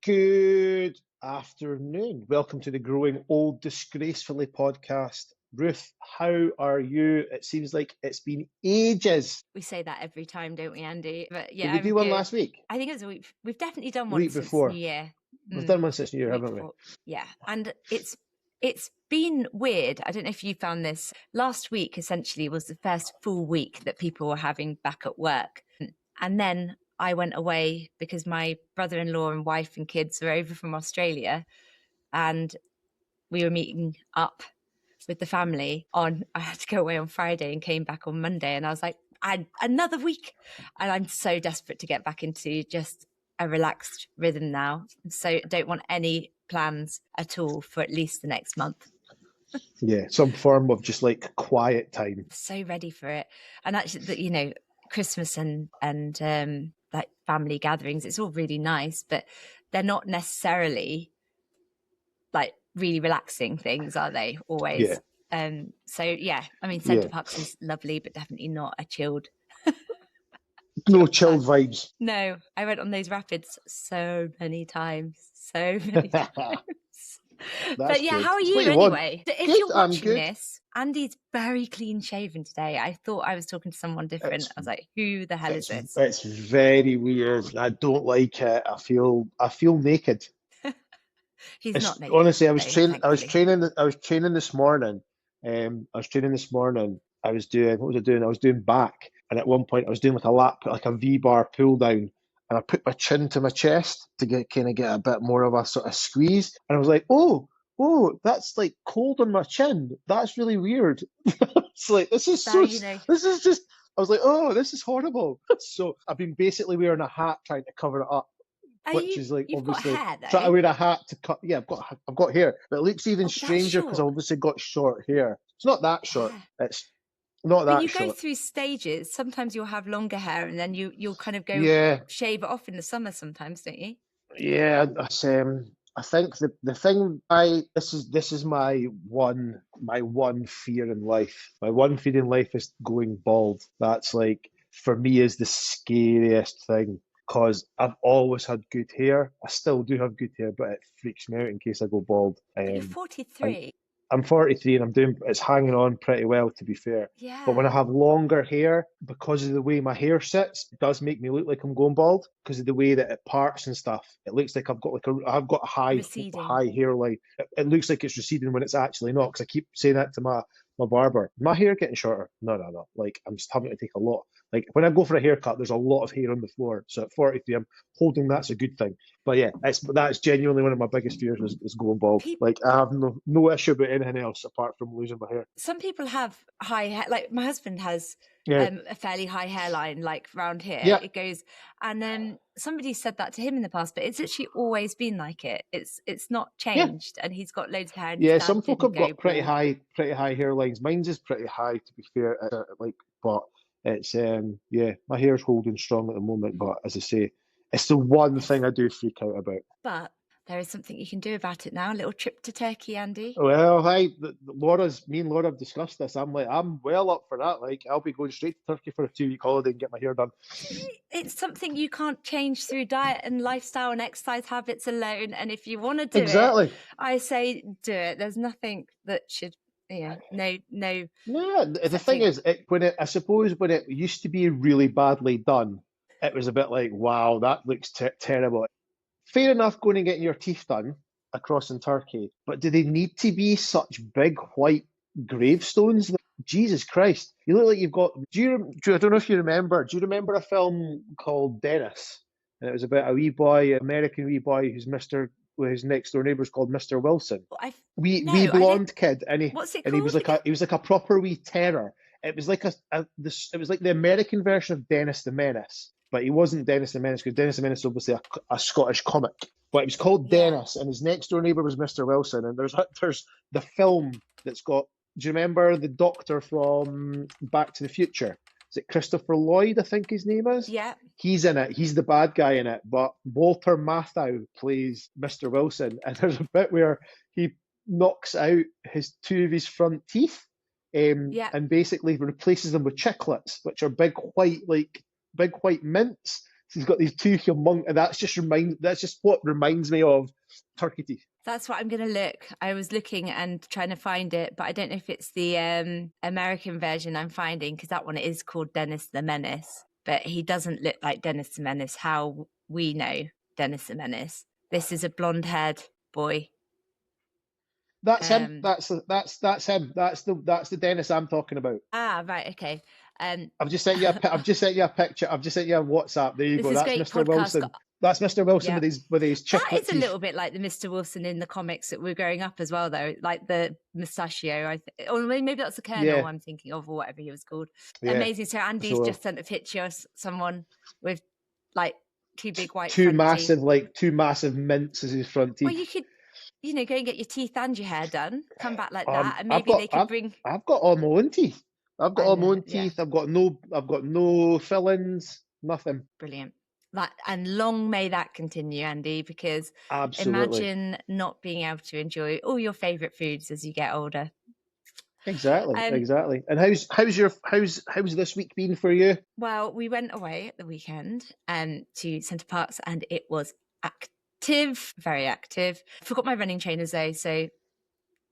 Good afternoon. Welcome to the Growing Old Disgracefully podcast. Ruth, how are you? It seems like it's been ages. We say that every time, don't we, Andy? But yeah, Did we I'm do one good. last week? I think it was a week. We've definitely done The one week since before? New Year. We've done one since New Year, Week haven't we? before. Yeah, and it's been weird. I don't know if you found this. Last week essentially was the first full week that people were having back at work, and then I went away because my brother-in-law and wife and kids were over from Australia, and we were meeting up with the family I had to go away on Friday and came back on Monday, and I was like, another week, and I'm so desperate to get back into just a relaxed rhythm now. So I don't want any plans at all for at least the next month. Yeah, some form of just like quiet time. So ready for it. And actually, Christmas and like family gatherings, it's all really nice, but they're not necessarily like really relaxing things, are they? Always. Yeah. So yeah, I mean, Centre Parks is lovely, but definitely not a chilled. No chilled vibes. No, I went on those rapids so many times. But yeah, good. how are It's you what you anyway? want. If Good, you're I'm watching good. this, Andy's very clean shaven today. I thought I was talking to someone different. I was like, who the hell is this? It's very weird. I don't like it. I feel naked. He's not naked. Honestly, I was thankfully. training this morning. I was doing, what was I doing? I was doing back, and at one point I was doing like a V-bar pull down, and I put my chin to my chest to get a bit more of a sort of squeeze, and I was like, oh, that's like cold on my chin. That's really weird. It's like this is just. I was like, oh, this is horrible. So I've been basically wearing a hat trying to cover it up, which is like You've got obviously hair try to though. wear a hat to cut. Yeah, I've got hair, but it looks even Oh, that's stranger because I short. obviously got short hair. It's not that short. Yeah. It's not But that you go short. through stages. Sometimes you'll have longer hair, and then you'll kind of go Yeah, shave it off in the summer. Sometimes, don't you? yeah. That's I think the thing I this is my one fear in life. My one fear in life is going bald. That's like for me is the scariest thing. Because I've always had good hair. I still do have good hair, but it freaks me out in case I go bald. But you're And 43. I'm 43 and it's hanging on pretty well, to be fair. But when Yeah. I have longer hair, because of the way my hair sits, it does make me look like I'm going bald because of the way that it parts and stuff. It looks like I've got a Receding. high hairline. It looks like it's receding when it's actually not. Because I keep saying that to my barber. My hair getting shorter? No. Like I'm just having to take a lot. Like when I go for a haircut, there's a lot of hair on the floor. So at 43, I'm holding that's a good thing. But yeah, that's genuinely one of my biggest fears is going bald. Like I have no issue about anything else apart from losing my hair. Some people have high hair. Like my husband has a fairly high hairline, like around here. Yeah. It goes, and somebody said that to him in the past, but it's actually always been like it. It's not changed, and he's got loads of hair. And Yeah, his dad some folk have didn't got pretty go bald. high hairlines. Mine's is pretty high, to be fair. But it's yeah, my hair's holding strong at the moment. But as I say, it's the one thing I do freak out about. But there is something you can do about it now. A little trip to Turkey, Andy. Well, me and Laura have discussed this. I'm well up for that. Like, I'll be going straight to Turkey for a 2-week holiday and get my hair done. It's something you can't change through diet and lifestyle and exercise habits alone. And if you want to do Exactly. I say do it. There's nothing that should, no. No, the thing is, I suppose when it used to be really badly done, it was a bit like, wow, that looks terrible. Fair enough going and getting your teeth done across in Turkey, but do they need to be such big white gravestones? Jesus Christ, you look like you've got. I don't know if you remember. Do you remember a film called Dennis? And it was about a wee boy, an American wee boy, his next door neighbour's called Mr. Wilson. Wee blonde kid, and what's it he called? He was like a proper wee terror. It was like it was like the American version of Dennis the Menace. But he wasn't Dennis the Menace because Dennis the Menace is obviously a Scottish comic. But it was called Dennis, and his next door neighbour was Mr. Wilson. And there's the film that's got. Do you remember the Doctor from Back to the Future? Is it Christopher Lloyd? I think his name is. Yeah. He's in it. He's the bad guy in it. But Walter Matthau plays Mr. Wilson, and there's a bit where he knocks out two of his front teeth, and basically replaces them with chiclets, which are big white mints He's got these two humongous, and that's just what reminds me of turkey teeth. That's what I'm going to look. I was looking and trying to find it, but I don't know if it's the American version I'm finding, because that one is called Dennis the Menace. But he doesn't look like Dennis the Menace, how we know Dennis the Menace. This is a blonde-haired boy. That's him. That's him. That's the Dennis I'm talking about. Right, okay. I've just sent you I've just sent you a picture. I've just sent you a WhatsApp. There you This go. is That's great Mr. podcast. Wilson. That's Mr. Wilson Yeah. with his That chiclet is a teeth. little bit like the Mr. Wilson in the comics that we're growing up as well, though, like the mustachio. Or maybe that's the Colonel Yeah. I'm thinking of, or whatever he was called. Yeah. Amazing. So Andy's just sent a picture of someone with like two big white two front massive teeth. two massive mints as his front teeth. Well, you could, go and get your teeth and your hair done. Come back like that, and I've maybe they could bring. got all my own teeth. I've got all my own Yeah. teeth. I've got no fillings. Nothing. Brilliant. And long may that continue, Andy, because Absolutely. imagine not being able to enjoy all your favourite foods as you get older. Exactly. And how's this week been for you? Well, we went away at the weekend to Centre Parks, and it was active, very active. Forgot my running trainers though, so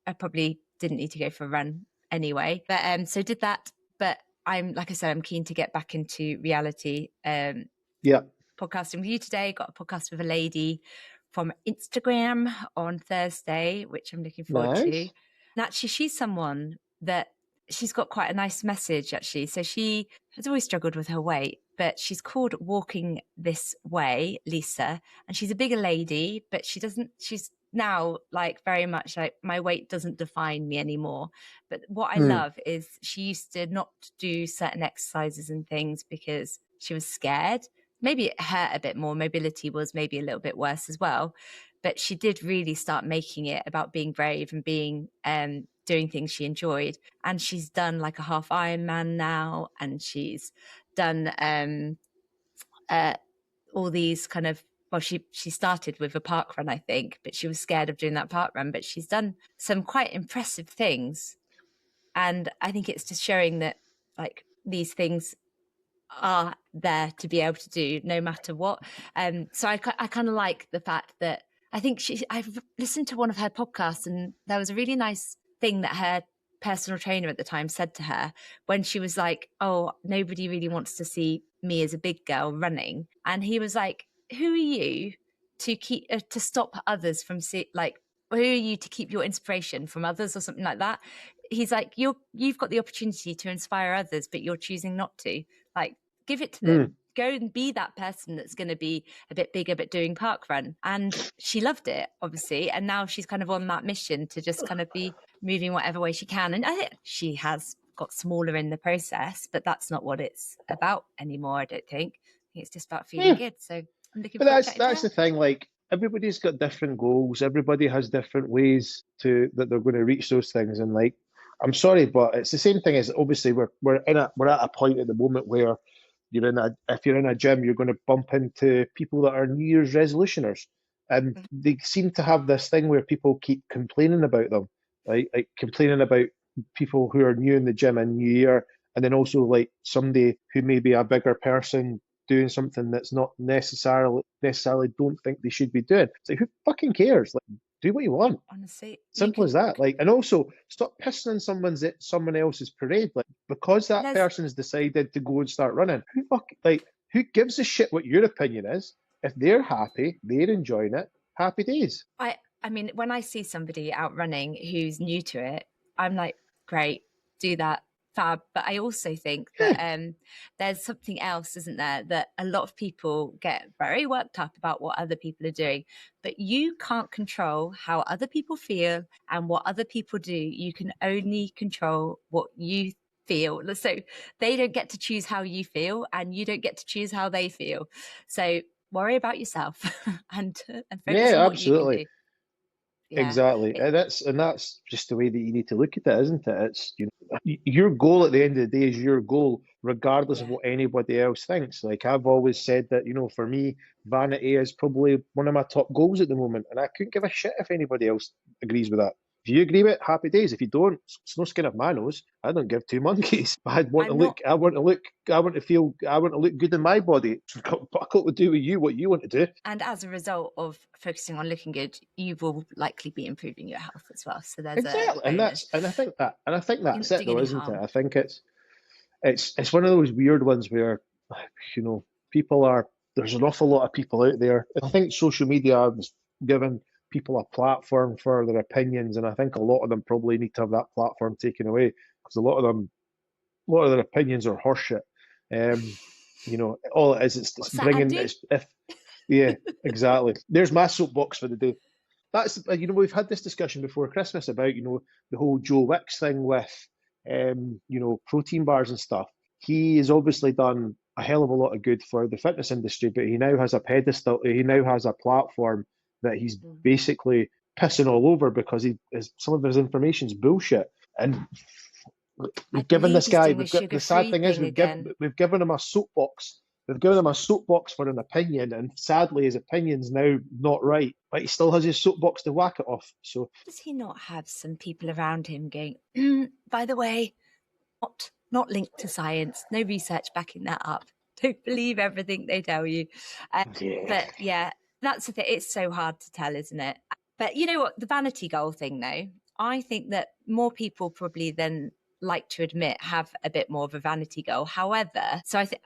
I probably didn't need to go for a run anyway. But so did that. But I'm, like I said, I'm keen to get back into reality. Yeah. Podcasting with you today. Got a podcast with a lady from Instagram on Thursday, which I'm looking forward to. And actually, she's someone that she's got quite a nice message, actually. So she has always struggled with her weight, but she's called Walking This Way, Lisa. And she's a bigger lady, but she's now like very much like, my weight doesn't define me anymore. But what I love is she used to not do certain exercises and things because she was scared. Maybe it hurt a bit more. Mobility was maybe a little bit worse as well. But she did really start making it about being brave and being doing things she enjoyed. And she's done like a half Ironman now, and she's done all these kind of, well, she started with a park run, I think, but she was scared of doing that park run. But she's done some quite impressive things. And I think it's just showing that like these things are there to be able to do no matter what. So I kind of like the fact that I think I've listened to one of her podcasts, and there was a really nice thing that her personal trainer at the time said to her when she was like, oh, nobody really wants to see me as a big girl running. And he was like, who are you to stop others from who are you to keep your inspiration from others or something like that? He's like, you've got the opportunity to inspire others, but you're choosing not to. Like, give it to them. Go and be that person that's going to be a bit bigger but doing park run. And she loved it, obviously, and now she's kind of on that mission to just kind of be moving whatever way she can. And I think she has got smaller in the process, but that's not what it's about anymore, I don't think. I think it's just about feeling good. So I'm looking forward to that's the thing, like everybody's got different goals, everybody has different ways that they're going to reach those things, and like I'm sorry, but it's the same thing as obviously we're at a point at the moment where if you're in a gym, you're going to bump into people that are New Year's resolutioners, and they seem to have this thing where people keep complaining about them, right? Like complaining about people who are new in the gym in New Year, and then also like somebody who may be a bigger person doing something that's not necessarily don't think they should be doing. It's like, who fucking cares? Like, do what you want. Honestly, Simple as that. Like, and also stop pissing on someone else's parade. Like, because that person's decided to go and start running, who gives a shit what your opinion is? If they're happy, they're enjoying it. Happy days. I mean, when I see somebody out running who's new to it, I'm like, great, do that, fab. But I also think that there's something else, isn't there, that a lot of people get very worked up about what other people are doing, but you can't control how other people feel and what other people do. You can only control what you feel. So they don't get to choose how you feel, and you don't get to choose how they feel. So worry about yourself and focus on what you can do. Yeah. Exactly. And that's just the way that you need to look at it, isn't it? It's your goal at the end of the day is your goal, regardless of what anybody else thinks. Like I've always said that, for me, vanity is probably one of my top goals at the moment, and I couldn't give a shit if anybody else agrees with that. If you agree with it, happy days. If you don't, it's no skin off my nose. I don't give two monkeys. I want to I'm look. not. I want to look. I want to feel. I want to look good in my body. It's got to do with you. What you want to do. And as a result of focusing on looking good, you will likely be improving your health as well. So there's a Exactly, bonus. and I think You're that's not it, doing though, any isn't it? harm. I think it's one of those weird ones where, people are. There's an awful lot of people out there. I think social media has given people a platform for their opinions, and I think a lot of them probably need to have that platform taken away because a lot of their opinions are horseshit. All it is, it's What's that, bringing, Andy? yeah, exactly. There's my soapbox for the day. That's we've had this discussion before Christmas about the whole Joe Wicks thing with protein bars and stuff. He has obviously done a hell of a lot of good for the fitness industry, but he now has a pedestal. He now has a platform that he's Mm. basically pissing all over because some of his information's bullshit. And I we've given believe this he's guy. doing a We've got the sad sugar-free thing is thing again. we've given him a soapbox. We've given him a soapbox for an opinion, and sadly, his opinion's now not right. But he still has his soapbox to whack it off. So Does he not have some people around him going, by the way, not linked to science, no research backing that up. Don't believe everything they tell you. yeah, But yeah, that's the thing. It's so hard to tell, isn't it? But you know what? The vanity goal thing, though, I think that more people probably than like to admit have a bit more of a vanity goal. However, so I think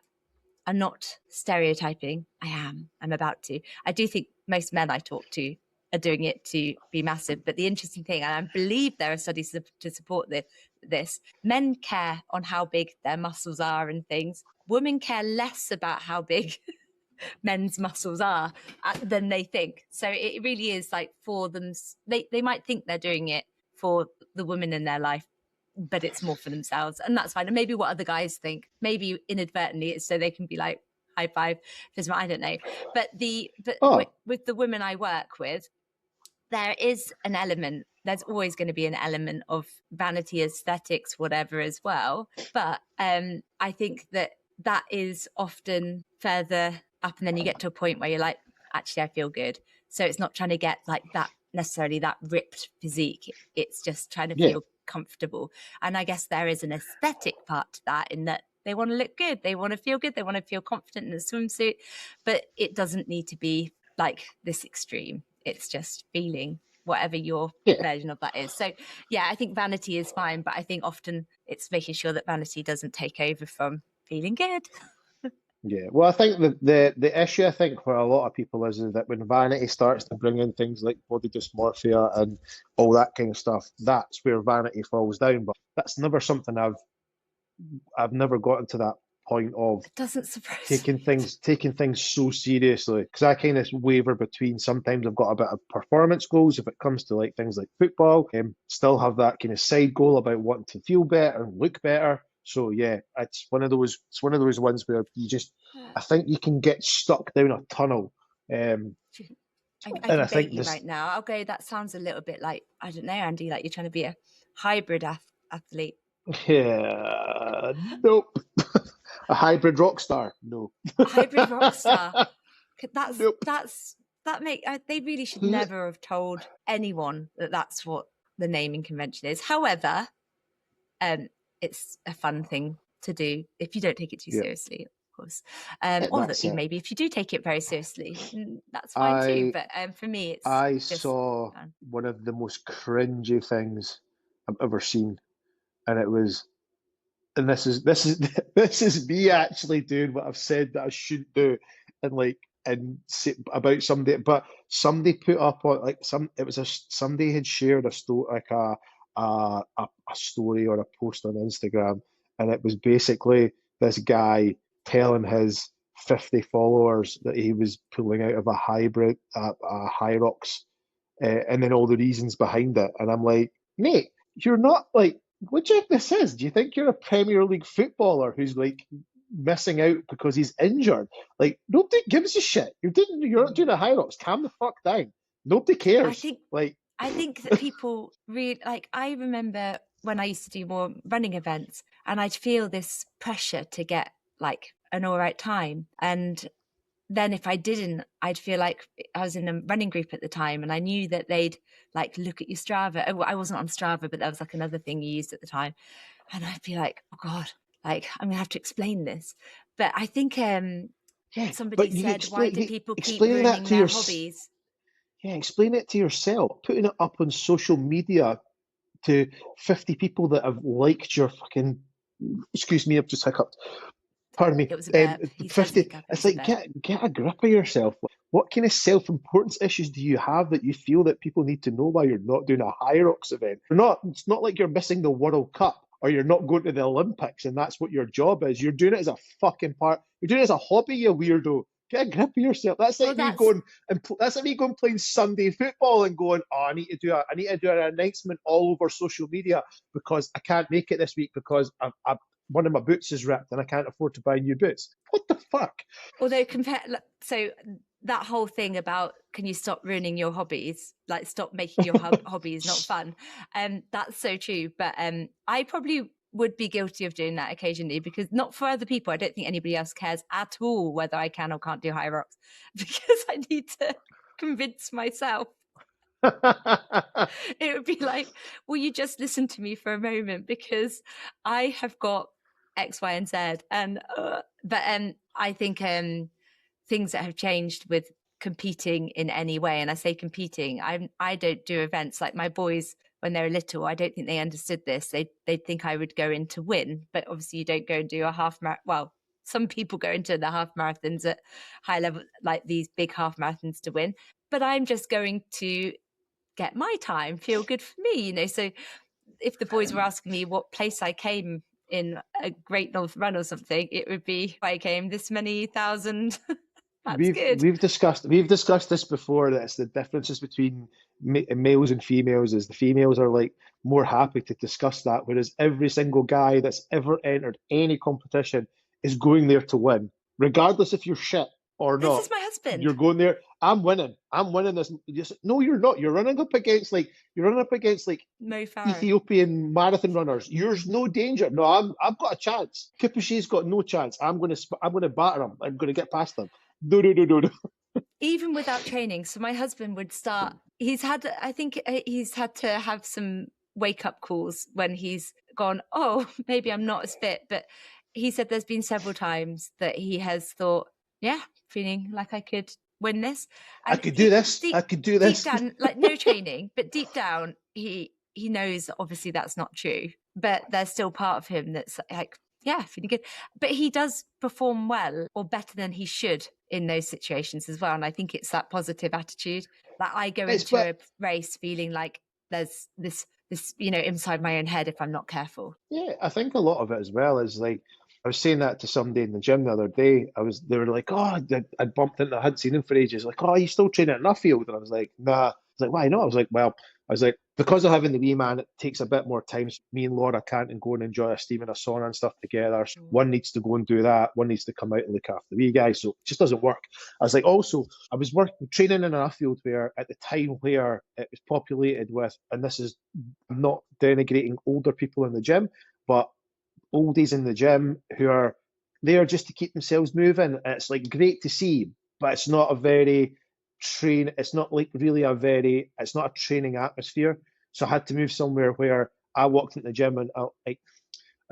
I'm not stereotyping. I am. I'm about to. I do think most men I talk to are doing it to be massive. But the interesting thing, and I believe there are studies to support this, men care on how big their muscles are and things. Women care less about how big men's muscles are than they think. So it really is like for them. They might think they're doing it for the women in their life, but it's more for themselves, and that's fine. And maybe what other guys think, maybe inadvertently, it's so they can be like high five. I don't know. But oh, with the women I work with, there is an element. There's always going to be an element of vanity, aesthetics, whatever, as well. But I think that is often further up, and then you get to a point where you're like, actually, I feel good. So it's not trying to get like that necessarily that ripped physique. It's just trying to yeah, feel comfortable. And I guess there is an aesthetic part to that, in that they want to look good, they want to feel good, they want to feel confident in a swimsuit, but it doesn't need to be like this extreme. It's just feeling whatever your yeah, version of that is. So yeah, I think vanity is fine, but I think often it's making sure that vanity doesn't take over from feeling good. yeah. Well, I think the issue I think for a lot of people is that when vanity starts to bring in things like body dysmorphia and all that kind of stuff, that's where vanity falls down. But that's never something I've never gotten to that point of It doesn't surprise taking things so seriously because I kind of waver between sometimes I've got a bit of performance goals if it comes to like things like football, still have that kind of side goal about wanting to feel better and look better. So yeah, it's one of those ones where me. I think you can get stuck down a tunnel. Um, I and I can bait think you this right now. I'll go, that sounds a little bit like, I don't know, Andy, like you're trying to be a hybrid athlete. yeah, nope. A hybrid rock star, no. A hybrid rock star. That's, Nope. that's, they really should never have told anyone that that's what the naming convention is. However, it's a fun thing to do if you don't take it too Yeah, seriously, of course. Or that that's it. maybe if you do take it very seriously, that's fine too. I But for me, it's I just saw fun. one of the most cringy things I've ever seen, and it was, and this is this is me actually doing what I've said that I shouldn't do, and like and say about somebody, but somebody put up on like somebody had shared a story like a story or a post on Instagram, and it was basically this guy telling his 50 followers that he was pulling out of a hybrid a Hyrox, and then all the reasons behind it. And I'm like, mate, you're not like, what do you think this is? Do you think you're a Premier League footballer who's like missing out because he's injured? Like, nobody gives a shit. You're not doing a high rocks. Calm the fuck down. Nobody I cares. think Like, I think that people really like. I remember when I used to do more running events, and I'd feel this pressure to get like an all right time, and then if I didn't, I'd feel like I was in a running group at the time, and I knew that they'd like look at your Strava. Oh, I wasn't on Strava, but that was like another thing you used at the time. And I'd be like, oh God, like I'm gonna have to explain this. But I think Yeah, somebody but you said, why do explain people keep explaining that ruining to their your hobbies? yeah, explain it to yourself. Putting it up on social media to 50 people that have liked your fucking, excuse me, I've just hiccuped. Pardon me. It was a burp. He says 50. hiccup, it It's was a like burp. get a grip of yourself. What kind of self-importance issues do you have that you feel that people need to know why you're not doing a High Rocks event? You're not. It's not like you're missing the World Cup or you're not going to the Olympics and that's what your job is. You're doing it as a fucking part. You're doing it as a hobby, you weirdo. Get a grip of yourself. That's Well, like me that's going and that's like me going playing Sunday football and going, oh, I need to do an announcement all over social media because I can't make it this week because I've one of my boots is ripped and I can't afford to buy new boots. What the fuck? although so that whole thing about can you stop ruining your hobbies, like stop making your hobbies not fun, that's so true. But I probably would be guilty of doing that occasionally, because not for other people, I don't think anybody else cares at all whether I can or can't do High Rocks, because I need to convince myself. It would be like, will you just listen to me for a moment, because I have got X, Y, and Z. And but I think things that have changed with competing in any way, and I say competing, I don't do events like my boys when they were little. I don't think they understood this. They'd think I would go in to win, but obviously you don't go and do a half marathon. Well, some people go into the half marathons at high level, like these big half marathons, to win. But I'm just going to get my time, feel good for me, you know. So if the boys were asking me what place I came in a Great North Run or something, it would be I came this many thousand. That's good. We've discussed this before. That's the differences between males and females. Is the females are like more happy to discuss that, whereas every single guy that's ever entered any competition is going there to win, regardless if you're shit or This not. is my husband, You're going there. I'm winning. I'm winning this. No, you're not. You're running up against like Mo Farah. Ethiopian marathon runners. Yours no danger. No, I've got a chance. Kipushi's got no chance. I'm gonna batter him. I'm gonna get past him. No, no, no, no, no. Even without training. So my husband would start. I think he's had to have some wake up calls when he's gone, oh, maybe I'm not as fit. But he said there's been several times that he has thought, yeah, feeling like I could win this. I And could do this. I deep, could do deep this. down, like no training, but deep down, he knows obviously that's not true. But there's still part of him that's like, yeah, feeling good. But he does perform well, or better than he should, in those situations as well. And I think it's that positive attitude. Like I go It's into but a race feeling like there's this, you know, inside my own head if I'm not careful. yeah, I think a lot of it as well is like I was saying that to somebody in the gym the other day. They were like, oh, I'd bumped into, I hadn't seen him for ages. Like, oh, you still training at Nuffield? And I was like, nah. I was like, why not? I was like, well, I was like, because of having the wee man, it takes a bit more time. So me and Laura can't and go and enjoy a steam and a sauna and stuff together. So one needs to go and do that. One needs to come out and look after the wee guy. So it just doesn't work. I was like, also, I was working training in an Nuffield where at the time where it was populated with, and this is not denigrating older people in the gym, but oldies in the gym who are there just to keep themselves moving. It's like great to see, but it's not a very it's not like really it's not a training atmosphere. So I had to move somewhere where I walked into the gym and I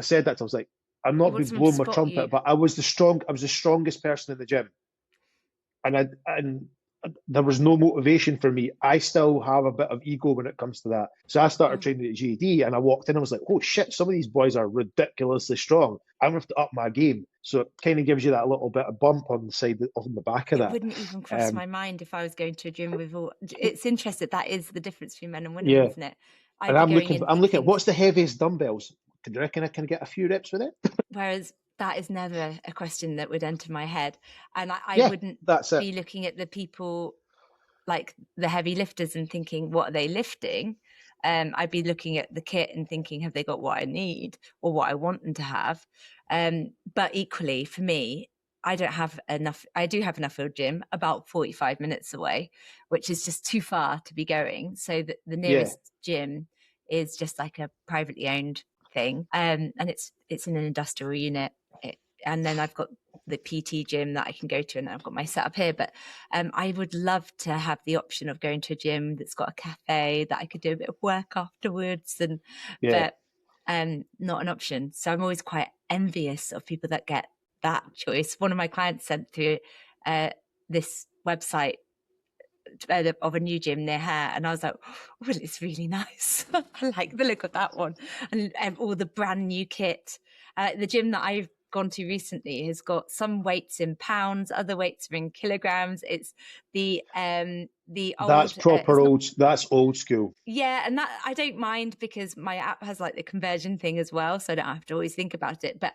said that, I was like, I'm You not be want someone to blowing my spot trumpet, you. but I was the strongest person in the gym. And there was no motivation for me. I still have a bit of ego when it comes to that. So I started Mm. training at GD and I walked in and was like, oh shit, some of these boys are ridiculously strong. I'm going to have to up my game. So it kind of gives you that little bit of bump on the side, on the back of It that. wouldn't even cross Um, my mind if I was going to a gym with all. It's interesting. That is the difference between men and women, yeah. isn't it? I'd And be going in I'm looking at thinking, what's the heaviest dumbbells? Do you reckon I can get a few reps with it? whereas that is never a question that would enter my head. And I Yeah, wouldn't that's it. be looking at the people like the heavy lifters and thinking, what are they lifting? I'd be looking at the kit and thinking, have they got what I need or what I want them to have? But equally, for me, I don't have enough. I do have enough field gym about 45 minutes away, which is just too far to be going. So the Yeah. nearest gym is just like a privately owned thing, and it's in an industrial unit. and then I've got the PT gym that I can go to, and I've got my setup here. But I would love to have the option of going to a gym that's got a cafe that I could do a bit of work afterwards, and Yeah. but not an option. So I'm always quite envious of people that get that choice. One of my clients sent through this website of a new gym near her, and I was like, well, it's really nice. I like the look of that one, and all the brand new kit. The gym that I've gone to recently has got some weights in pounds, other weights are in kilograms. It's the That's old proper it's not, old. That's old school. yeah, and that I don't mind because my app has like the conversion thing as well, so I don't have to always think about it. But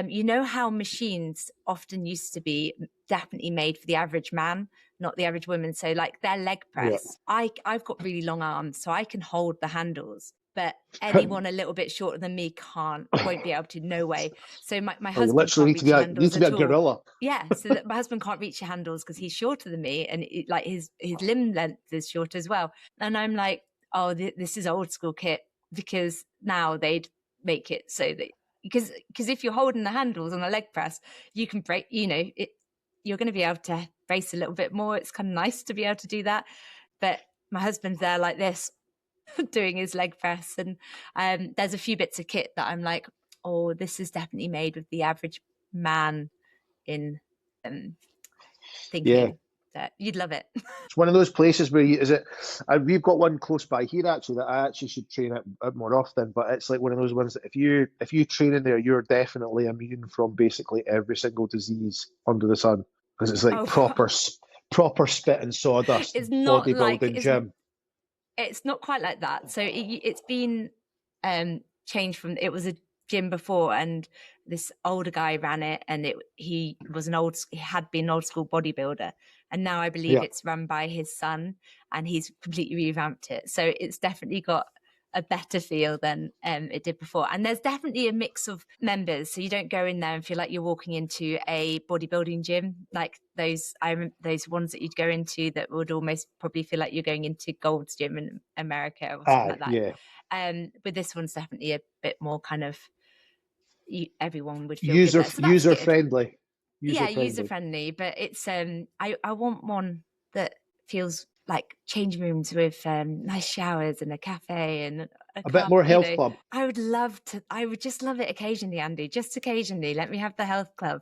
you know how machines often used to be definitely made for the average man, not the average woman. So like their leg Yeah. press, I've got really long arms, so I can hold the handles. But anyone a little bit shorter than me won't be able to, no way. So my Well, you husband literally can't need to reach be your a handles be a at all. gorilla. Yeah, so that my husband can't reach your handles because he's shorter than me, and like his limb length is short as well. And I'm like, oh, this is old school kit, because now they'd make it so that because if you're holding the handles on a leg press, you can break, you're going to be able to brace a little bit more. It's kind of nice to be able to do that. But my husband's there like this, doing his leg press, and there's a few bits of kit that I'm like, oh, this is definitely made with the average man in Yeah. thinking that you'd love it. It's one of those places where you, is it? We've got one close by here actually that I actually should train at more often. But it's like one of those ones that if you train in there, you're definitely immune from basically every single disease under the sun because it's like Oh, proper spit and sawdust it's not like bodybuilding gym. it's not quite like that. So it's been changed from, it was a gym before, and this older guy ran it, and he had been an old school bodybuilder, and now I believe Yeah. it's run by his son, and he's completely revamped it. So it's definitely got a better feel than it did before. And there's definitely a mix of members, so you don't go in there and feel like you're walking into a bodybuilding gym like those ones that you'd go into that would almost probably feel like you're going into Gold's Gym in America or something like Aye. that. Yeah. But this one's definitely a bit more kind of, everyone would feel good User there, so that's user good. friendly. User Yeah, user friendly. friendly, but it's I want one that feels like changing rooms with nice showers and a cafe and a A bit car. more health club. I would just love it occasionally, Andy, just occasionally. Let me have the health club.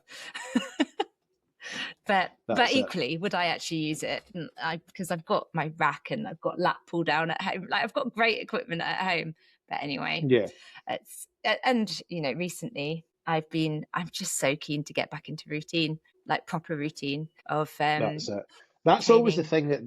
but That's it. equally, would I actually use it? Because I've got my rack and I've got lat pull down at home. Like I've got great equipment at home. But anyway, Yeah. it's and recently I'm just so keen to get back into routine, like proper routine of That's it. That's always the training. thing that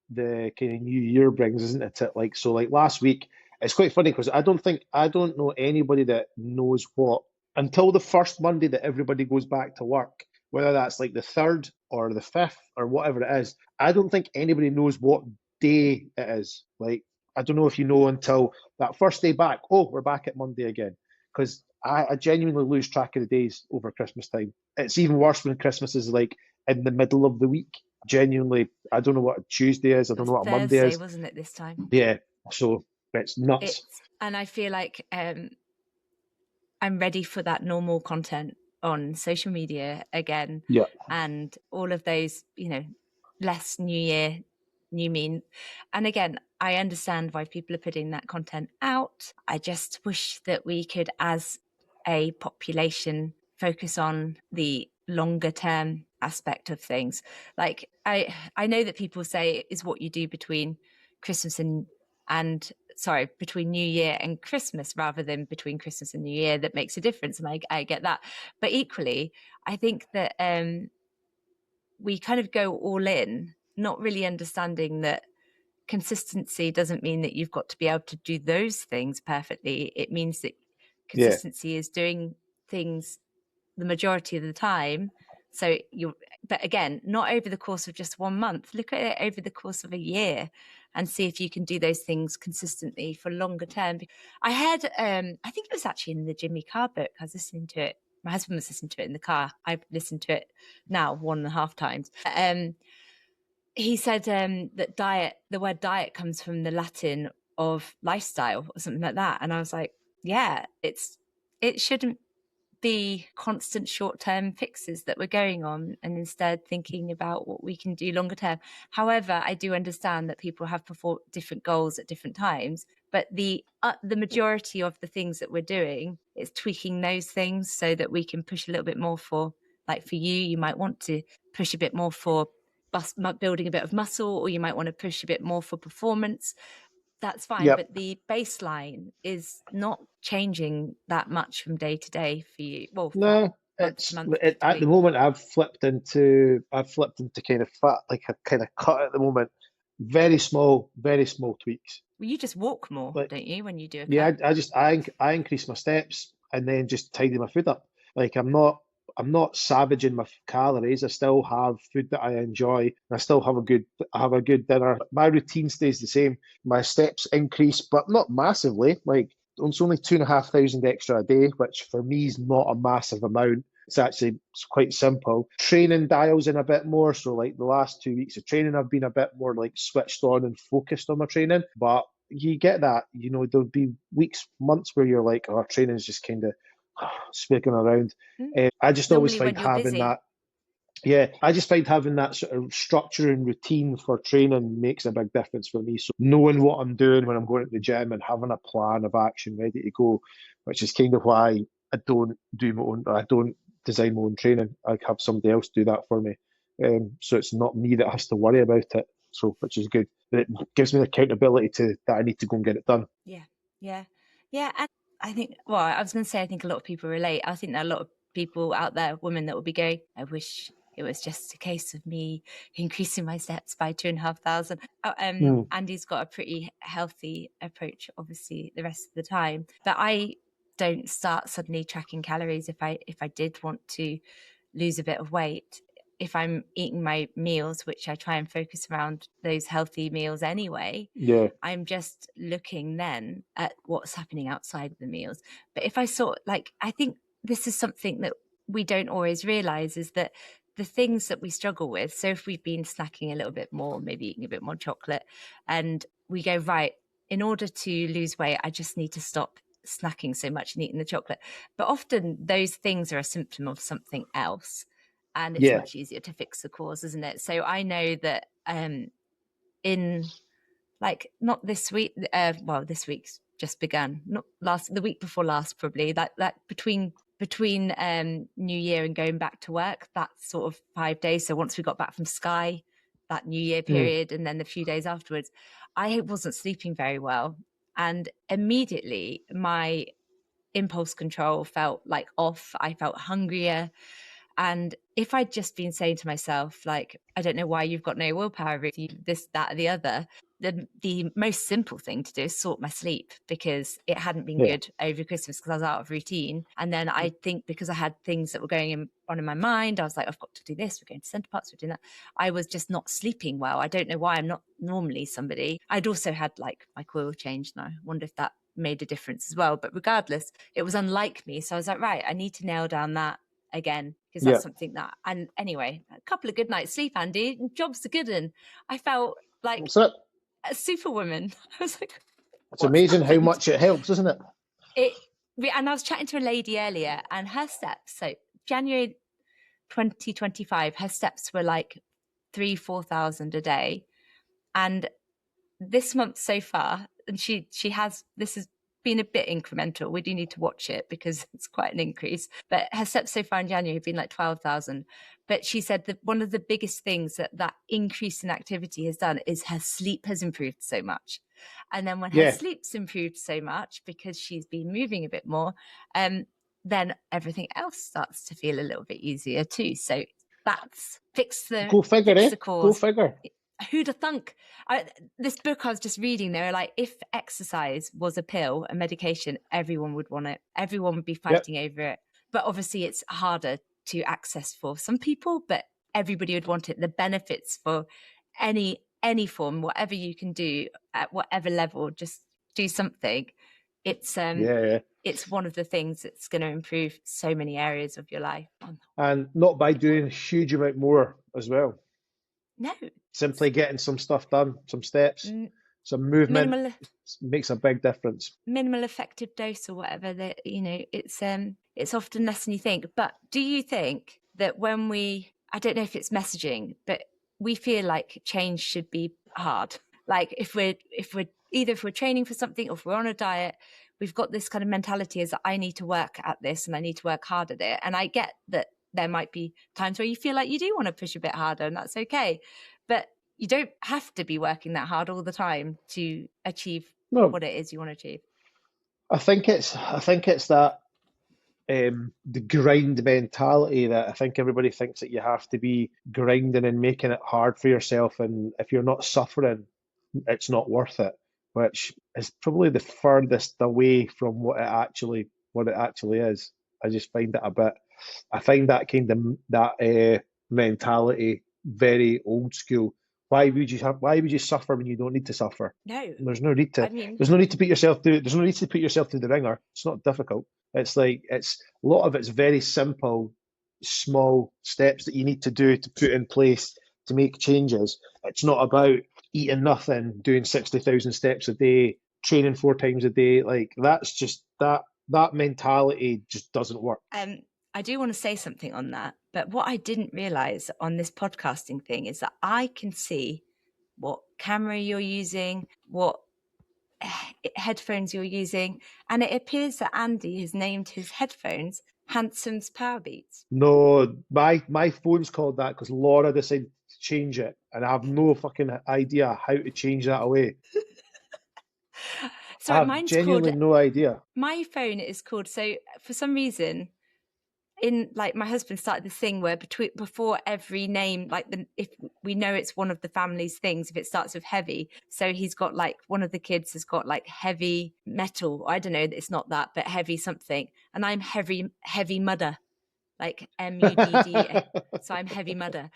the kind of new year brings, isn't it? Like so, like last week, it's quite funny because I don't know anybody that knows what until the first Monday that everybody goes back to work, whether that's like the third or the fifth or whatever it is. I don't think anybody knows what day it is. Like I don't know if you know until that first day back. Oh, we're back at Monday again. Because I genuinely lose track of the days over Christmas time. It's even worse when Christmas is like in the middle of the week. Genuinely, I don't know what a Tuesday is. I It don't was know what a Monday Thursday, is. wasn't it, this time? Yeah, so it's nuts. And I feel like I'm ready for that normal content on social media again, Yeah, and all of those, less New Year, new me. And again, I understand why people are putting that content out. I just wish that we could, as a population, focus on the longer term aspect of things. Like I know that people say is what you do between Christmas and sorry, between New Year and Christmas rather than between Christmas and New Year that makes a difference. And I get that. But equally, I think that we kind of go all in, not really understanding that consistency doesn't mean that you've got to be able to do those things perfectly. It means that yeah, consistency is doing things the majority of the time. So but again, not over the course of just 1 month. Look at it over the course of a year and see if you can do those things consistently for longer term. I had, I think it was actually in the Jimmy Carr book. I was listening to it. My husband was listening to it in the car. I've listened to it now 1.5 times. He said that the word diet comes from the Latin of lifestyle or something like that. And I was like, yeah, it shouldn't the constant short-term fixes that we're going on, and instead thinking about what we can do longer term. However, I do understand that people have different goals at different times, but the majority of the things that we're doing is tweaking those things so that we can push a little bit more for, like for you might want to push a bit more for building a bit of muscle, or you might want to push a bit more for performance. That's fine, Yep. but the baseline is not changing that much from day to day for you. Well, from No, month to it's month, week to at the week. moment I've flipped into kind of fat, like a kind of cut at the moment. Very small tweaks. Well, you just walk more, Like, don't you, when you do a yeah, cut? I increase my steps and then just tidy my food up. Like, I'm not savaging my calories. I still have food that I enjoy. I still have a good dinner. My routine stays the same. My steps increase, but not massively. Like, it's only 2,500 extra a day, which for me is not a massive amount. It's quite simple. Training dials in a bit more. So like the last 2 weeks of training, I've been a bit more like switched on and focused on my training. But you get that, there'll be weeks, months where you're like, oh, training's just kind of swigging around. I just always Normally find when you're having busy. that, yeah, I just find having that sort of structure and routine for training makes a big difference for me. So knowing what I'm doing when I'm going to the gym and having a plan of action ready to go, which is kind of why I don't design my own training. I have somebody else do that for me. So it's not me that has to worry about it. So, which is good. It gives me the accountability to that I need to go and get it done. Yeah, yeah, yeah. And I think, well, I was going to say, I think a lot of people relate. I think there are a lot of people out there, women, that will be going, I wish it was just a case of me increasing my steps by 2,500. Mm, Andy's got a pretty healthy approach, obviously, the rest of the time. But I don't start suddenly tracking calories if I did want to lose a bit of weight. If I'm eating my meals, which I try and focus around those healthy meals anyway, yeah, I'm just looking then at what's happening outside of the meals. But if I I think this is something that we don't always realize, is that the things that we struggle with. So if we've been snacking a little bit more, maybe eating a bit more chocolate, and we go, right, in order to lose weight, I just need to stop snacking so much and eating the chocolate. But often those things are a symptom of something else. And it's yeah, much easier to fix the cause, isn't it? So I know that in not this week, well, this week's just begun, not the week before last, probably, that between New Year and going back to work, that sort of 5 days. So once we got back from Sky, that New Year mm, period, and then the few days afterwards, I wasn't sleeping very well. And immediately my impulse control felt like off. I felt hungrier. And if I'd just been saying to myself, like, I don't know why you've got no willpower, this, that, or the other, the most simple thing to do is sort my sleep, because it hadn't been yeah, good over Christmas because I was out of routine. And then I think because I had things that were on in my mind, I was like, I've got to do this. We're going to Centre Parks. We're doing that. I was just not sleeping well. I don't know why. I'm not normally somebody. I'd also had like my coil changed, and I wonder if that made a difference as well. But regardless, it was unlike me. So I was like, right, I need to nail down that again, because yeah. that's something that, and anyway, a couple of good nights sleep, Andy, and job's a good one. I felt like That's it. a superwoman. I was like, It's what's amazing how happened? much it helps, isn't it? it and I was chatting to a lady earlier, and her steps, so January 2025, her steps were like 3,000-4,000 a day. And this month so far, and she has, this has been a bit incremental. We do need to watch it because it's quite an increase. But her steps so far in January have been like 12,000. But she said that one of the biggest things that increase in activity has done is her sleep has improved so much. And then when her Yeah, sleep's improved so much, because she's been moving a bit more, then everything else starts to feel a little bit easier too. So that's go figure, fix eh? the Go cause. figure. Who'd have thunk? This book I was just reading, they were like, if exercise was a pill, a medication, everyone would want it. Everyone would be Yep. fighting over it. But obviously, it's harder to access for some people, but everybody would want it. The benefits for any form, whatever you can do at whatever level, just do something. It's Yeah, yeah. it's one of the things that's going to improve so many areas of your life. And not by doing a huge amount more as well. No, Simply getting some stuff done, some steps, some movement minimal makes a big difference. minimal effective dose or whatever, that it's it's often less than you think. But do you think that when I don't know if it's messaging, but we feel like change should be hard? Like if we're either if we're training for something or if we're on a diet, we've got this kind of mentality as I need to work at this and I need to work hard at it. And I get that there might be times where you feel like you do want to push a bit harder, and that's okay. But you don't have to be working that hard all the time to achieve No, what it is you want to achieve. I think it's that the grind mentality that I think everybody thinks that you have to be grinding and making it hard for yourself, and if you're not suffering, it's not worth it, which is probably the furthest away from what it actually is. I just find it a bit. I find that kind of that mentality very old school. Why would you suffer when you don't need to suffer? No, There's no need I to. mean, There's no need to put yourself through. There's no need to put yourself through the ringer. It's not difficult. It's like it's a lot of it's very simple, small steps that you need to do to put in place to make changes. It's not about eating nothing, doing 60,000 steps a day, training 4 times a day. Like that's just that mentality just doesn't work. I do want to say something on that, but what I didn't realize on this podcasting thing is that I can see what camera you're using, what headphones you're using, and it appears that Andy has named his headphones Handsome's Power Beats. No, my phone's called that because Laura decided to change it, and I have no fucking idea how to change that away. I So have mine's called, genuinely no idea. my phone is called, so for some reason, in like my husband started this thing where before every name, like if we know it's one of the family's things, if it starts with heavy, so he's got like one of the kids has got like heavy metal, I don't know, it's not that, but heavy something, and I'm heavy mudder, like Mudda. So I'm heavy mudder.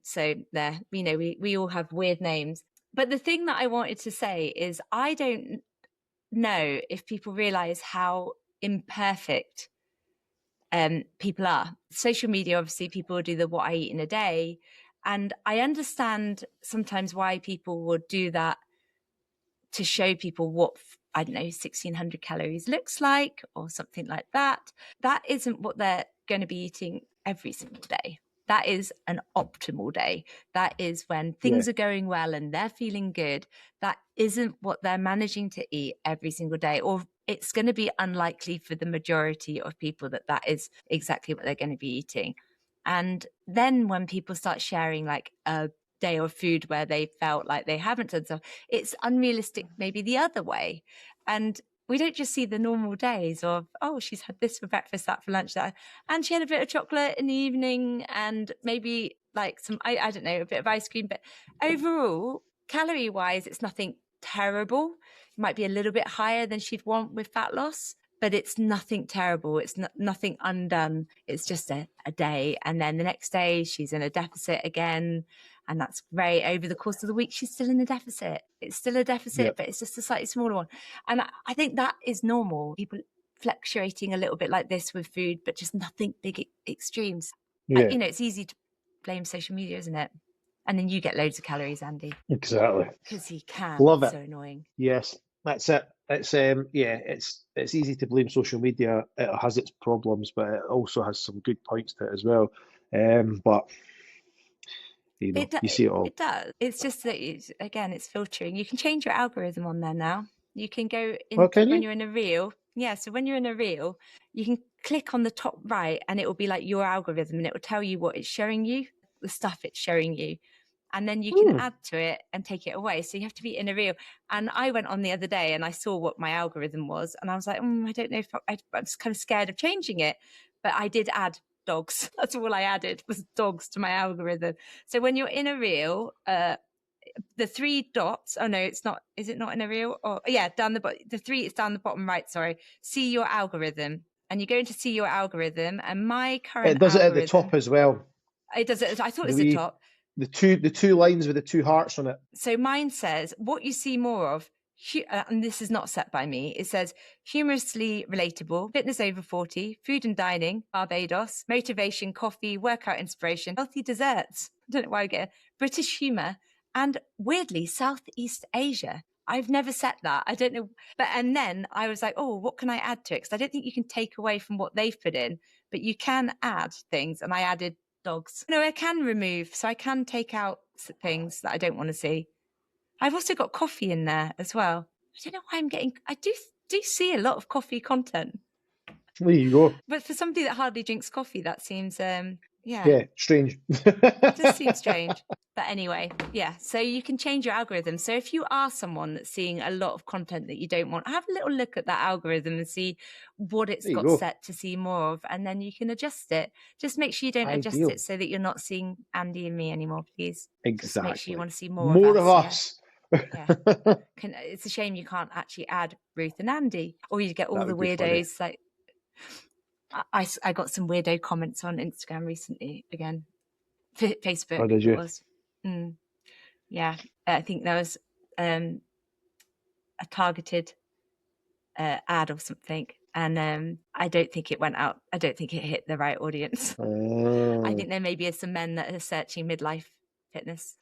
So there, we all have weird names. But the thing that I wanted to say is I don't know if people realize how imperfect people are. Social media, obviously, people do the what I eat in a day. And I understand sometimes why people would do that to show people what, I don't know, 1600 calories looks like or something like that. That isn't what they're going to be eating every single day. That is an optimal day. That is when Yeah, things are going well and they're feeling good. That isn't what they're managing to eat every single day, or it's going to be unlikely for the majority of people that is exactly what they're going to be eating. And then when people start sharing like a day of food where they felt like they haven't done stuff, it's unrealistic maybe the other way. And we don't just see the normal days of, oh, she's had this for breakfast, that for lunch, that, and she had a bit of chocolate in the evening and maybe like some, I don't know, a bit of ice cream. But overall, calorie wise, it's nothing terrible. It might be a little bit higher than she'd want with fat loss, but it's nothing terrible. It's nothing undone. It's just a day. And then the next day she's in a deficit again. And that's great. Over the course of the week, she's still in a deficit. It's still a yeah, deficit, but it's just a slightly smaller one. And I think that is normal. People fluctuating a little bit like this with food, but just nothing big extremes. yeah, It's easy to blame social media, isn't it? And then you get loads of calories, Andy, exactly. because he can. Love It's it. so annoying. Yes, that's it. It's yeah, it's easy to blame social media. It has its problems, but it also has some good points to it as well. But you see it all. It does. It's just that again, it's filtering. You can change your algorithm on there now. You can go Well, into can when you? you're in a reel. Yeah, so when you're in a reel, you can click on the top right, and it will be like your algorithm, and it will tell you what it's showing you, the stuff it's showing you, and then you can Hmm. add to it and take it away. So you have to be in a reel. And I went on the other day and I saw what my algorithm was, and I was like, I don't know if I'm just kind of scared of changing it, but I did add dogs. That's all I added was dogs to my algorithm. So when you're in a reel, the three dots, oh no, it's not, is it not in a reel? Or yeah, down the three, it's down the bottom right, sorry. See your algorithm. And you go into see your algorithm, and my current It does it at the top algorithm, as well. it does it, I thought it The was the wee, top. the two lines with the two hearts on it. So mine says what you see more of, and this is not set by me, it says humorously relatable, fitness over 40, food and dining, Barbados, motivation, coffee, workout inspiration, healthy desserts. I don't know why I get British humour, and weirdly, Southeast Asia. I've never set that. I don't know. But and then I was like, oh, what can I add to it? Because I don't think you can take away from what they've put in, but you can add things. And I added dogs. No, I can remove. So I can take out things that I don't want to see. I've also got coffee in there as well. I don't know why I do see a lot of coffee content. There you go. But for somebody that hardly drinks coffee, that seems, Yeah, strange. it does seem strange. But anyway, yeah. So you can change your algorithm. So if you are someone that's seeing a lot of content that you don't want, have a little look at that algorithm and see what it's There you got go. set to see more of. And then you can adjust it. Just make sure you don't adjust Ideal. it so that you're not seeing Andy and me anymore, please. Just make sure you Exactly. want to see more More of of us. us. Yeah. It's a shame you can't actually add Ruth and Andy, or you get all That the would be funny. weirdos. Like I got some weirdo comments on Instagram recently again. Facebook. Oh, did you? It was. Yeah, I think there was a targeted ad or something, and I don't think it went out. I don't think it hit the right audience. I think there maybe is some men that are searching midlife fitness.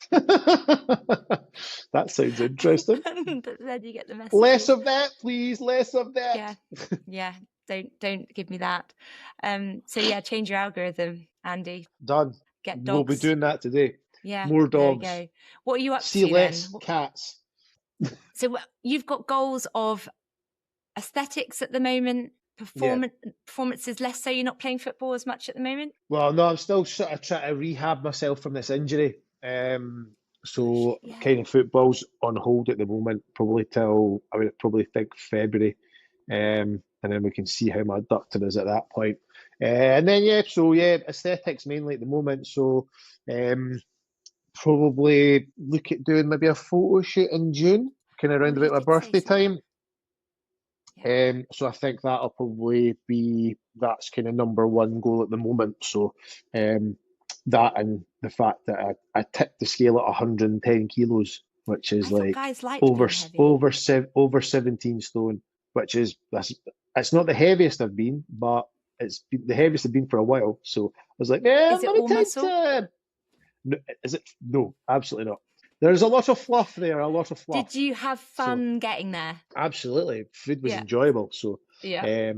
That sounds interesting. But then you get the message. Less of that, please. Less of that. Yeah. Don't give me that. So yeah, change your algorithm, Andy. Done. Get dogs. We'll be doing that today. Yeah, More dogs. There you go. What are you up See to less then? cats. So you've got goals of aesthetics at the moment, performances less so. You're not playing football as much at the moment? Well, no, I'm still sort of trying to rehab myself from this injury. So kind of football's on hold at the moment, probably till I would probably think February. And then we can see how my adductor is at that point. And then aesthetics mainly at the moment. So probably look at doing maybe a photo shoot in June, kind of around about my birthday time. So I think that'll probably be that's kind of number one goal at the moment. So that and the fact that I tipped the scale at 110 kilos, which is like over 17 stone, which is it's not the heaviest I've been, but it's the heaviest I've been for a while. So I was like, yeah, is it all muscle? No, is it? No, absolutely not. There's a lot of fluff there, a lot of fluff. Did you have fun getting there? Absolutely. Food was enjoyable. So, yeah.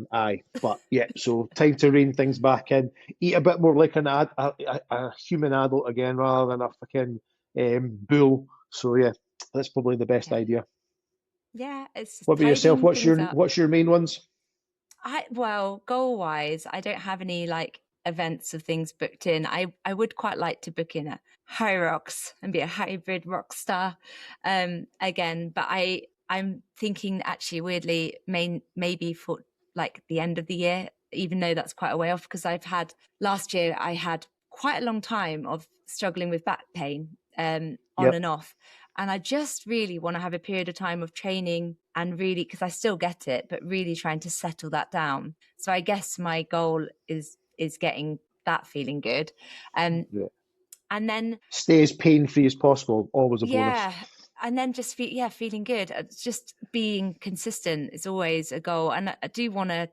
But yeah, so time to rein things back in. Eat a bit more like a human adult again rather than a fucking bull. So, yeah, that's probably the best idea. Yeah. It's just what about yourself? What's your main ones? Goal wise, I don't have any like events of things booked in. I would quite like to book in a high rocks and be a hybrid rock star again, but I'm thinking actually weirdly maybe for like the end of the year, even though that's quite a way off, because last year I had quite a long time of struggling with back pain on and off, and I just really want to have a period of time of training and really, because I still get it, but really trying to settle that down. So I guess my goal is getting that feeling good. And then stay as pain-free as possible, always a bonus. Yeah. And then just feeling good. Just being consistent is always a goal. And I do want to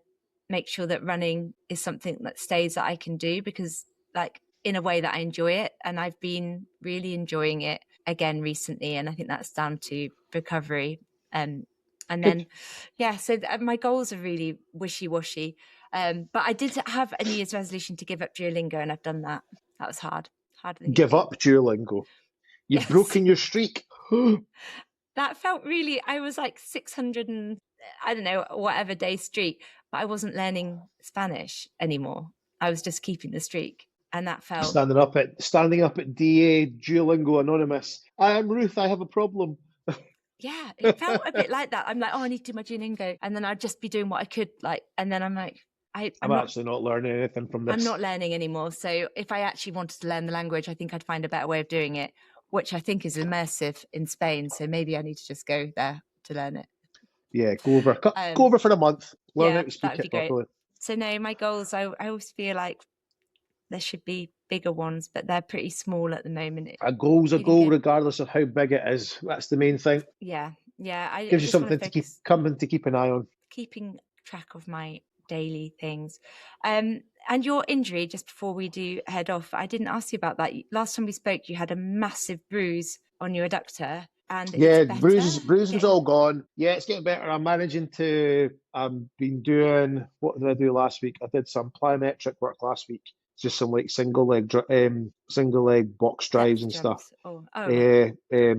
make sure that running is something that stays that I can do, because like in a way that I enjoy it. And I've been really enjoying it again recently. And I think that's down to recovery. And then, so my goals are really wishy-washy. But I did have a New Year's resolution to give up Duolingo, and I've done that. That was hard. Harder than Give up Duolingo. You've broken your streak. That felt really, I was like 600 and I don't know, whatever day streak, but I wasn't learning Spanish anymore. I was just keeping the streak. And that felt standing up at DA Duolingo Anonymous. I am Ruth, I have a problem. Yeah, it felt a bit like that. I'm like, I need to do my Duolingo, and then I'd just be doing what I could, like, and then I'm like, I'm actually not learning anything from this. I'm not learning anymore. So if I actually wanted to learn the language, I think I'd find a better way of doing it, which I think is immersive in Spain. So maybe I need to just go there to learn it. Yeah, go over for a month. Learn how to speak it properly. So no, my goals, I always feel like there should be bigger ones, but they're pretty small at the moment. A goal's a goal regardless of how big it is. That's the main thing. Yeah. Gives you something to keep an eye on. Keeping track of my daily things. And your injury, just before we do head off, I didn't ask you about that. Last time we spoke, you had a massive bruise on your adductor. and it's Yeah, better. bruising's all gone. Yeah, it's getting better. I'm managing to. I've been doing. What did I do last week? I did some plyometric work last week. Just some like single leg box drives Depth and stuff. jumps. Oh, right.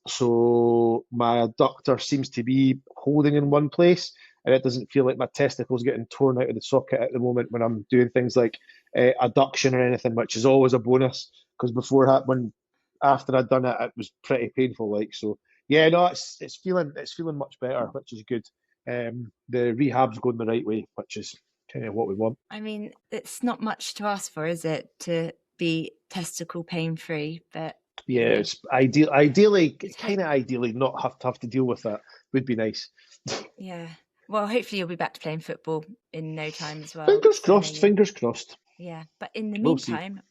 So my adductor seems to be holding in one place, and it doesn't feel like my testicles getting torn out of the socket at the moment when I'm doing things like adduction or anything, which is always a bonus. Because before that, when after I'd done it, it was pretty painful. Like so, yeah, no, it's feeling much better, which is good. The rehab's going the right way, which is kind of what we want. I mean, it's not much to ask for, is it, to be testicle pain free? But Yeah, you know, it's ideally, just hope. kind of ideally, not have to deal with that would be nice. Yeah. Well, hopefully you'll be back to playing football in no time as well. Fingers 'Cause I know crossed. you. Fingers crossed. Yeah, but in the We'll see. meantime,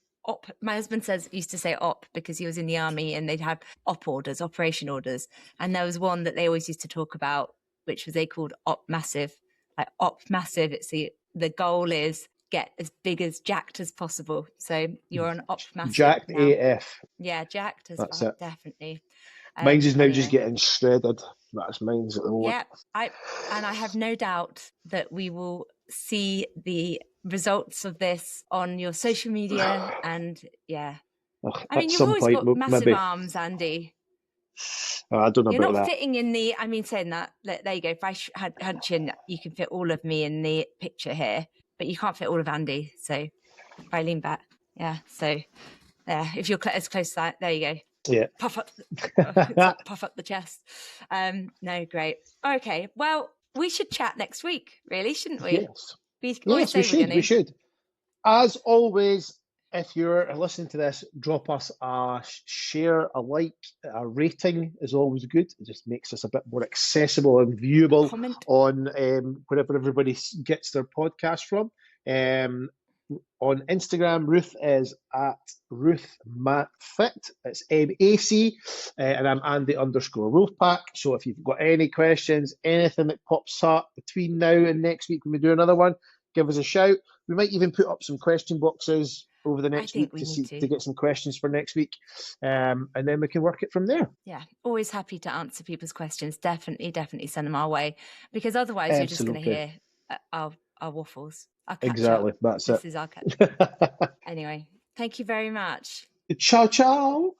my husband used to say op because he was in the army and they'd have op orders, operation orders, and there was one that they always used to talk about, which was they called op massive. Like op massive, it's the goal is get as big as jacked as possible. So you're on op massive Jacked now. AF. Yeah, jacked as That's fuck, it. definitely. Mine's is now just Anyway, getting shredded. That's mine's at the moment. yeah, I have no doubt that we will see the results of this on your social media. And yeah, Ugh, I at mean, you've some always point, got massive maybe. arms, Andy. I don't know You're about not that. fitting in the, I mean, saying that, there you go. If I had chin, you can fit all of me in the picture here, but you can't fit all of Andy. So if I lean back, yeah. So yeah, if you're as close to that, there you go. Yeah. Puff up. It's like puff up the chest. No, great. Okay, well, we should chat next week, really, shouldn't we? Yes. We always Yes, we say we're should. going We to. should. As always, if you're listening to this, drop us a share, a like, a rating is always good. It just makes us a bit more accessible and viewable Comment. on wherever everybody gets their podcast from. Um, on Instagram, Ruth is at RuthMatFit. It's MAC, and I'm Andy_Wolfpack. So if you've got any questions, anything that pops up between now and next week when we do another one, give us a shout. We might even put up some question boxes over the I next think week we to need see to. to get some questions for next week, and then we can work it from there. Yeah, always happy to answer people's questions. Definitely send them our way, because otherwise you're just going to Absolutely. hear our waffles, our catch Exactly. up. That's This it. is our catch up. Anyway, thank you very much. Ciao, ciao.